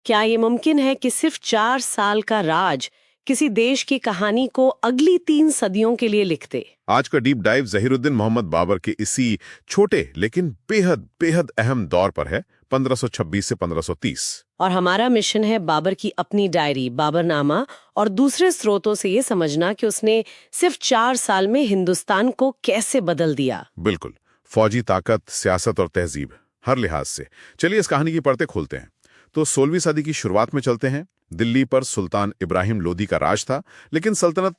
क्या ये मुमकिन है कि सिर्फ 4 साल का राज किसी देश की कहानी को अगली 3 सदियों के लिए लिख दे? आज का डीप डाइव जहीरुद्दीन मोहम्मद बाबर के इसी छोटे लेकिन बेहद बेहद अहम दौर पर है, 1526 से 1530। और हमारा मिशन है बाबर की अपनी डायरी बाबरनामा और दूसरे स्रोतों से ये समझना कि उसने सिर्फ 4 साल में हिंदुस्तान को कैसे बदल दिया। बिल्कुल, फौजी ताकत, सियासत और तहजीब, हर लिहाज से। चलिए इस कहानी की परतें खोलते हैं। तो 16वीं सदी की शुरुआत में चलते हैं। दिल्ली पर सुल्तान इब्राहिम लोदी का राज था, लेकिन सल्तनत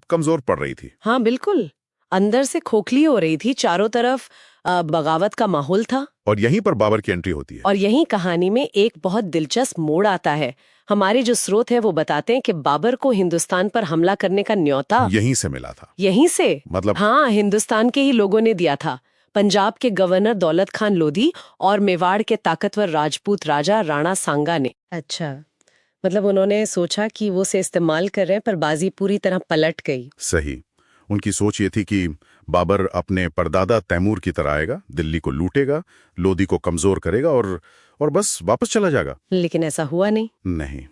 कमजोर पड़ रही थी। हाँ बिल्कुल, अंदर से खोखली हो रही थी, चारों तरफ बगावत का माहौल था। और यहीं पर बाबर की एंट्री होती है। और यहीं कहानी में एक बहुत दिलचस्प मोड़ आता है। हमारे जो स्रोत है वो बताते हैं कि बाबर को हिंदुस्तान पर हमला करने का न्योता यहीं से मिला था। यहीं से हाँ, हिंदुस्तान के ही लोगों ने दिया था। पंजाब के गवर्नर दौलत खान लोधी और मेवाड़ के ताकतवर राजपूत राजा राणा सांगा ने। अच्छा, उन्होंने सोचा कि वो से इस्तेमाल कर रहे हैं, पर बाजी पूरी तरह पलट गई। सही। उनकी सोच ये थी कि बाबर अपने परदादा तैमूर की तरह आएगा, दिल्ली को लूटेगा, लोधी को कमजोर करेगा और बस वापस चला जाएगा। लेकिन ऐसा हुआ नहीं।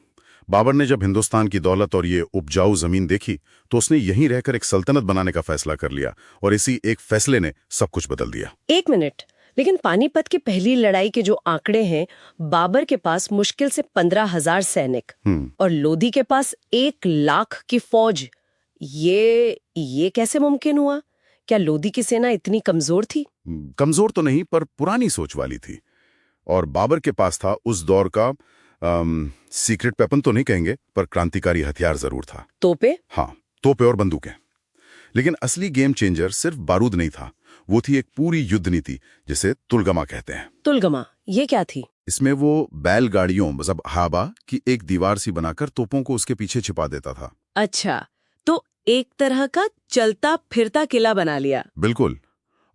बाबर ने जब हिंदुस्तान की दौलत और ये उपजाऊ जमीन देखी तो उसने यहीं रहकर एक सल्तनत बनाने का फैसला कर लिया, और इसी एक फैसले ने सब कुछ बदल दिया। एक मिनट, लेकिन पानीपत की पहली लड़ाई के जो आंकड़े हैं, बाबर के पास मुश्किल से 15,000 सैनिक और लोधी के पास 1 लाख की फौज। ये कैसे मुमकिन हुआ? क्या लोधी की सेना इतनी कमजोर थी? कमजोर तो नहीं, पर पुरानी सोच वाली थी। और बाबर के पास था उस दौर का सीक्रेट वेपन तो नहीं कहेंगे, पर क्रांतिकारी हथियार जरूर था। तोपे? हाँ, तोपे और बंदूकें। लेकिन असली गेम चेंजर सिर्फ बारूद नहीं था, वो थी एक पूरी युद्ध नीति, जिसे तुलगमा कहते हैं। तुलगमा ये क्या थी? इसमें वो बैलगाड़ियों हाबा की एक दीवार सी बनाकर तोपों को उसके पीछे छिपा देता था। अच्छा, तो एक तरह का चलता फिरता किला बना लिया। बिल्कुल।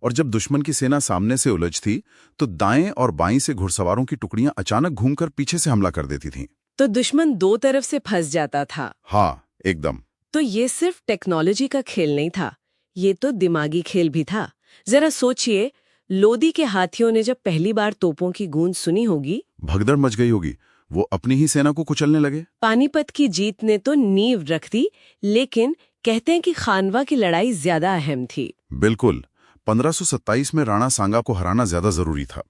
और जब दुश्मन की सेना सामने से उलझती तो दाएं और बाएं से घुड़सवारों की टुकड़ियां अचानक घूमकर पीछे से हमला कर देती थीं। तो दुश्मन दो तरफ से फंस जाता था। हाँ, एकदम। तो ये सिर्फ टेक्नोलॉजी का खेल नहीं था, ये तो दिमागी खेल भी था। जरा सोचिए, लोदी के हाथियों ने जब पहली बार तोपों की गूंज सुनी होगी, भगदड़ मच गई होगी। वो अपनी ही सेना को कुचलने लगे। पानीपत की जीत ने तो नींव रख दी, लेकिन कहते हैं कि खानवा की लड़ाई ज्यादा अहम थी। बिल्कुल। 1527 में राणा सांगा को हराना ज्यादा जरूरी था।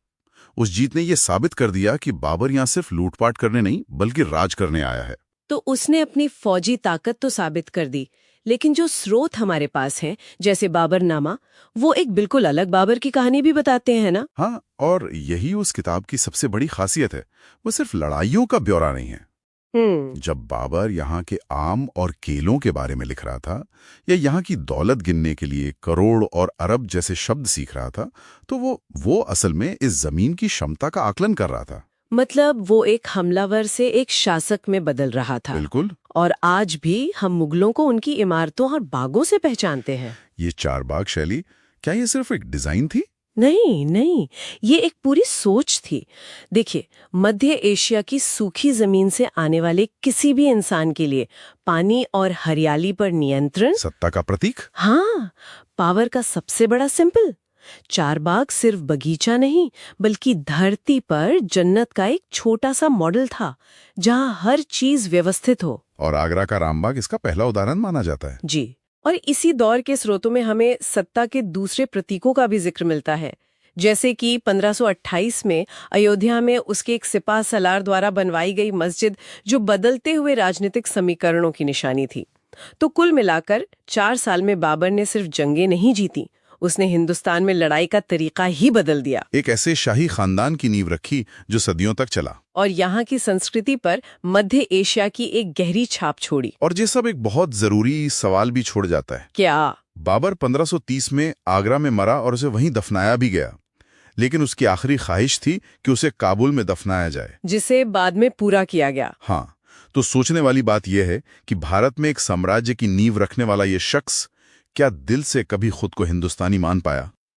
उस जीत ने यह साबित कर दिया कि बाबर यहाँ सिर्फ लूटपाट करने नहीं, बल्कि राज करने आया है। तो उसने अपनी फौजी ताकत तो साबित कर दी, लेकिन जो स्रोत हमारे पास हैं, जैसे बाबरनामा, वो एक बिल्कुल अलग बाबर की कहानी भी बताते हैं ना? हाँ, और यही उस किताब की सबसे बड़ी खासियत है। वो सिर्फ लड़ाइयों का ब्यौरा नहीं है। जब बाबर यहाँ के आम और केलों के बारे में लिख रहा था, या यहाँ की दौलत गिनने के लिए करोड़ और अरब जैसे शब्द सीख रहा था, तो वो असल में इस जमीन की क्षमता का आकलन कर रहा था। वो एक हमलावर से एक शासक में बदल रहा था। बिल्कुल। और आज भी हम मुगलों को उनकी इमारतों और बागों से पहचानते हैं। ये चारबाग शैली, क्या ये सिर्फ एक डिजाइन थी? नहीं, ये एक पूरी सोच थी। देखिए, मध्य एशिया की सूखी जमीन से आने वाले किसी भी इंसान के लिए पानी और हरियाली पर नियंत्रण, सत्ता का प्रतीक। हाँ, पावर का सबसे बड़ा सिंबल। चारबाग सिर्फ बगीचा नहीं, बल्कि धरती पर जन्नत का एक छोटा सा मॉडल था, जहाँ हर चीज व्यवस्थित हो। और आगरा का रामबाग इसका पहला उदाहरण माना जाता है। जी। और इसी दौर के स्रोतों में हमें सत्ता के दूसरे प्रतीकों का भी जिक्र मिलता है, जैसे कि 1528 में अयोध्या में उसके एक सिपा सलार द्वारा बनवाई गई मस्जिद, जो बदलते हुए राजनीतिक समीकरणों की निशानी थी। तो कुल मिलाकर 4 साल में बाबर ने सिर्फ जंगें नहीं जीती, उसने हिंदुस्तान में लड़ाई का तरीका ही बदल दिया। एक ऐसे शाही खानदान की नींव रखी जो सदियों तक चला, और यहाँ की संस्कृति पर मध्य एशिया की एक गहरी छाप छोड़ी। और ये सब एक बहुत जरूरी सवाल भी छोड़ जाता है। क्या? बाबर 1530 में आगरा में मरा और उसे वहीं दफनाया भी गया, लेकिन उसकी आखिरी ख्वाहिश थी कि उसे काबुल में दफनाया जाए, जिसे बाद में पूरा किया गया। हाँ, तो सोचने वाली बात यह है कि भारत में एक साम्राज्य की नींव रखने वाला ये शख्स क्या दिल से कभी खुद को हिंदुस्तानी मान पाया?